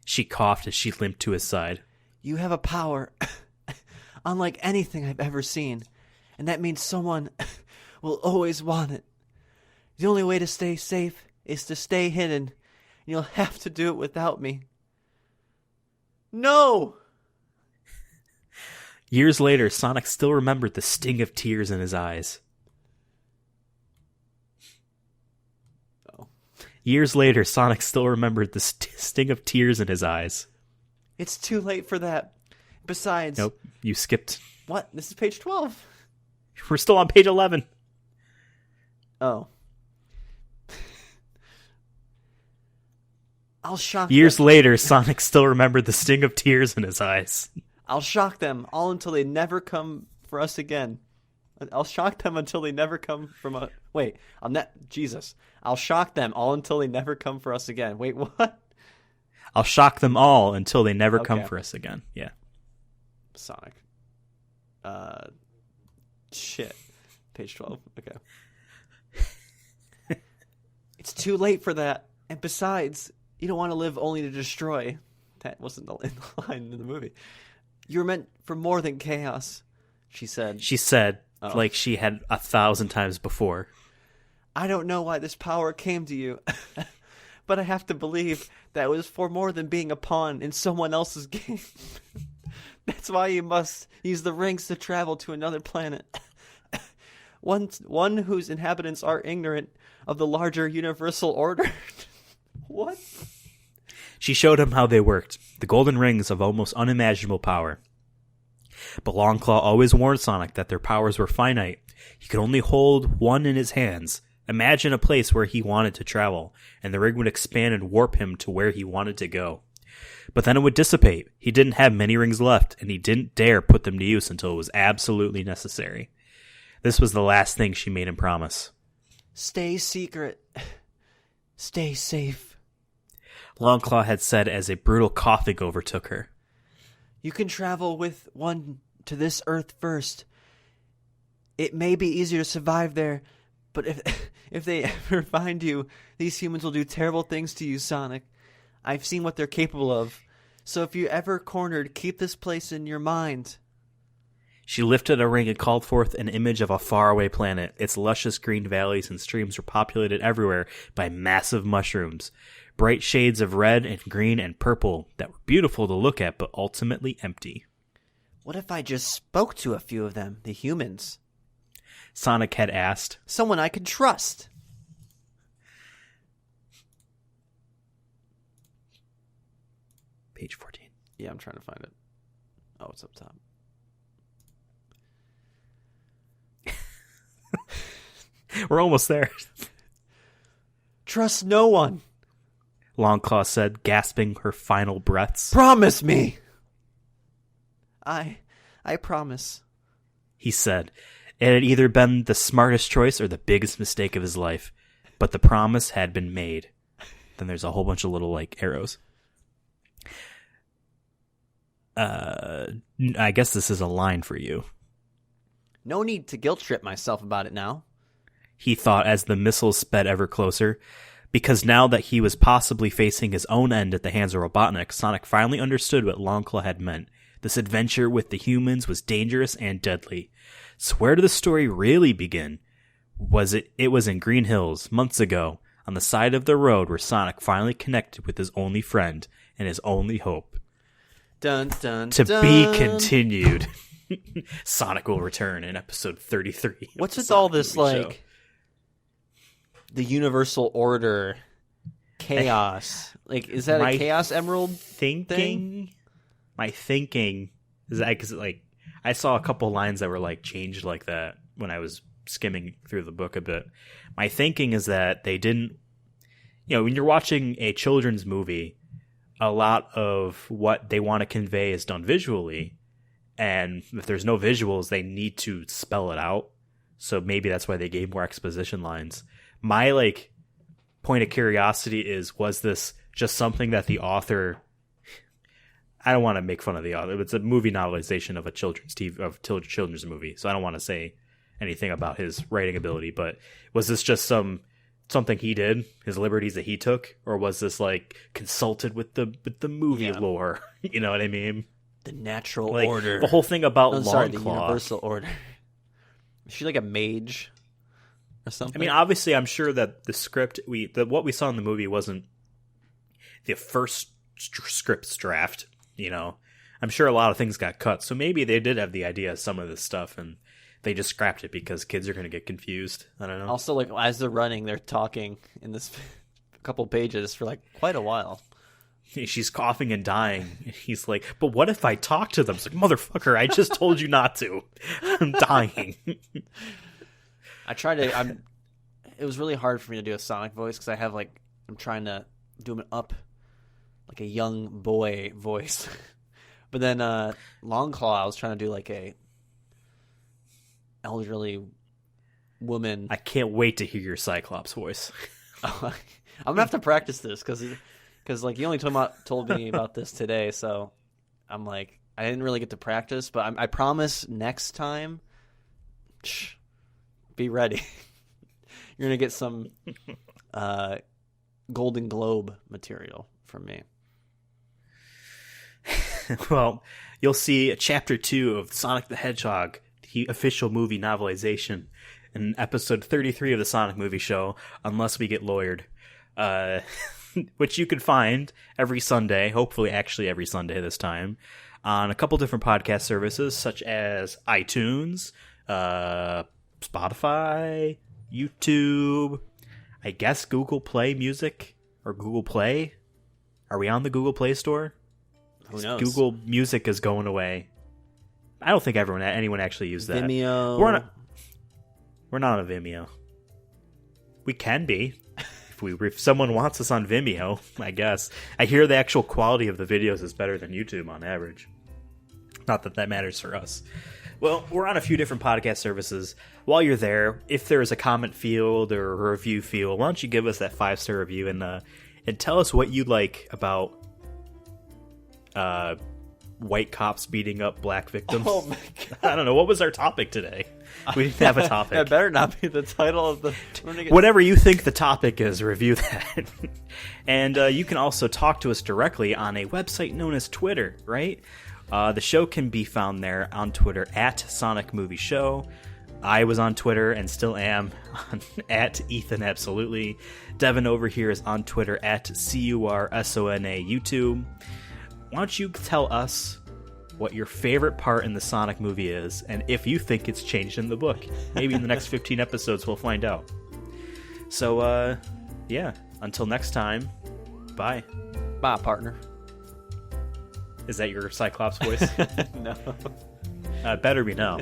She coughed as she limped to his side. You have a power unlike anything I've ever seen, and that means someone will always want it. The only way to stay safe is to stay hidden. You'll have to do it without me. No! Years later, Sonic still remembered the sting of tears in his eyes. Years later, Sonic still remembered the sting of tears in his eyes. It's too late for that. Besides... Nope, you skipped. What? This is page 12. We're still on page 11. Oh. I'll shock Years them. later, Sonic still remembered the sting of tears in his eyes. I'll shock them all until they never come for us again. I'll shock them until they never come from a... Wait, Jesus. I'll shock them all until they never come for us again. Wait, what? I'll shock them all until they never come for us again. Yeah. Sonic. Shit. Page 12. Okay. It's too late for that. And besides, you don't want to live only to destroy. That wasn't the line in the movie. You were meant for more than chaos, she said. She said, like she had 1,000 times before. I don't know why this power came to you, but I have to believe that it was for more than being a pawn in someone else's game. That's why you must use the rings to travel to another planet. One whose inhabitants are ignorant of the larger universal order. What? She showed him how they worked, the golden rings of almost unimaginable power. But Longclaw always warned Sonic that their powers were finite. He could only hold one in his hands. Imagine a place where he wanted to travel, and the ring would expand and warp him to where he wanted to go. But then it would dissipate. He didn't have many rings left, and he didn't dare put them to use until it was absolutely necessary. This was the last thing she made him promise. Stay secret. Stay safe. Longclaw had said as a brutal coughing overtook her. You can travel with one to this Earth first. It may be easier to survive there, but if they ever find you, these humans will do terrible things to you, Sonic. I've seen what they're capable of. So if you're ever cornered, keep this place in your mind. She lifted a ring and called forth an image of a faraway planet. Its luscious green valleys and streams were populated everywhere by massive mushrooms. Bright shades of red and green and purple that were beautiful to look at, but ultimately empty. What if I just spoke to a few of them, the humans? Sonic had asked. Someone I could trust. Page 14. Yeah, I'm trying to find it. Oh, it's up top. We're almost there. Trust no one. Longclaw said, gasping her final breaths. Promise me. I promise. He said. It had either been the smartest choice or the biggest mistake of his life. But the promise had been made. Then there's a whole bunch of little, like, arrows. I guess this is a line for you. No need to guilt trip myself about it now. He thought as the missiles sped ever closer. Because now that he was possibly facing his own end at the hands of Robotnik, Sonic finally understood what Longclaw had meant. This adventure with the humans was dangerous and deadly. So where did the story really begin? It was in Green Hills, months ago, on the side of the road where Sonic finally connected with his only friend and his only hope. Dun, dun, to dun. be continued. Sonic will return in episode 33. What's with all this, like, the universal order, chaos? Like, is that a Chaos Emerald thing? My thinking is that because, like, I saw a couple lines that were, like, changed like that when I was skimming through the book a bit. My thinking is that they didn't, when you're watching a children's movie, a lot of what they want to convey is done visually. And if there's no visuals, they need to spell it out. So maybe that's why they gave more exposition lines. My point of curiosity is, was this just something that the author... I don't want to make fun of the author. It's a movie novelization of a children's movie, so I don't want to say anything about his writing ability. But was this just something he did, his liberties that he took, or was this consulted with the movie lore? You know what I mean? The natural order. The whole thing about the Longclaw. universal order. Is she like a mage or something? I mean, obviously, I'm sure that the script what we saw in the movie wasn't the first script draft. I'm sure a lot of things got cut, so maybe they did have the idea of some of this stuff, and they just scrapped it because kids are going to get confused. I don't know. Also, as they're running, they're talking in this couple pages for quite a while. She's coughing and dying. He's like, but what if I talk to them? It's like, motherfucker, I just told you not to. I'm dying. I tried to. It was really hard for me to do a Sonic voice because I have I'm trying to do him up like a young boy voice. But then Longclaw, I was trying to do a elderly woman. I can't wait to hear your Cyclops voice. I'm gonna have to practice this because you only told me about this today, so I'm I didn't really get to practice, but I promise next time, be ready. You're gonna get some Golden Globe material from me. Well, you'll see Chapter 2 of Sonic the Hedgehog, the official movie novelization, in episode 33 of the Sonic Movie Show, unless we get lawyered. Which you can find every Sunday, hopefully actually every Sunday this time, on a couple different podcast services, such as iTunes, Spotify, YouTube, I guess Google Play Music, or Google Play. Are we on the Google Play Store? Who knows? Google Music is going away. I don't think anyone actually used that. Vimeo. We're not on Vimeo. We can be. If someone wants us on Vimeo, I guess. I hear the actual quality of the videos is better than YouTube on average. Not that matters for us. Well, we're on a few different podcast services. While you're there, if there's a comment field or a review field, why don't you give us that 5-star review and tell us what you like about white cops beating up black victims. Oh my God. I don't know. What was our topic today? We didn't have a topic. That better not be the title of the... Whatever you think the topic is, review that. And you can also talk to us directly on a website known as Twitter, right? The show can be found there on Twitter at Sonic Movie Show. I was on Twitter and still am at Ethan Absolutely. Devin over here is on Twitter at CURSONA YouTube. Why don't you tell us what your favorite part in the Sonic movie is, and if you think it's changed in the book. Maybe in the next 15 episodes we'll find out. So, yeah, until next time, bye. Bye, partner. Is that your Cyclops voice? No. Better be now.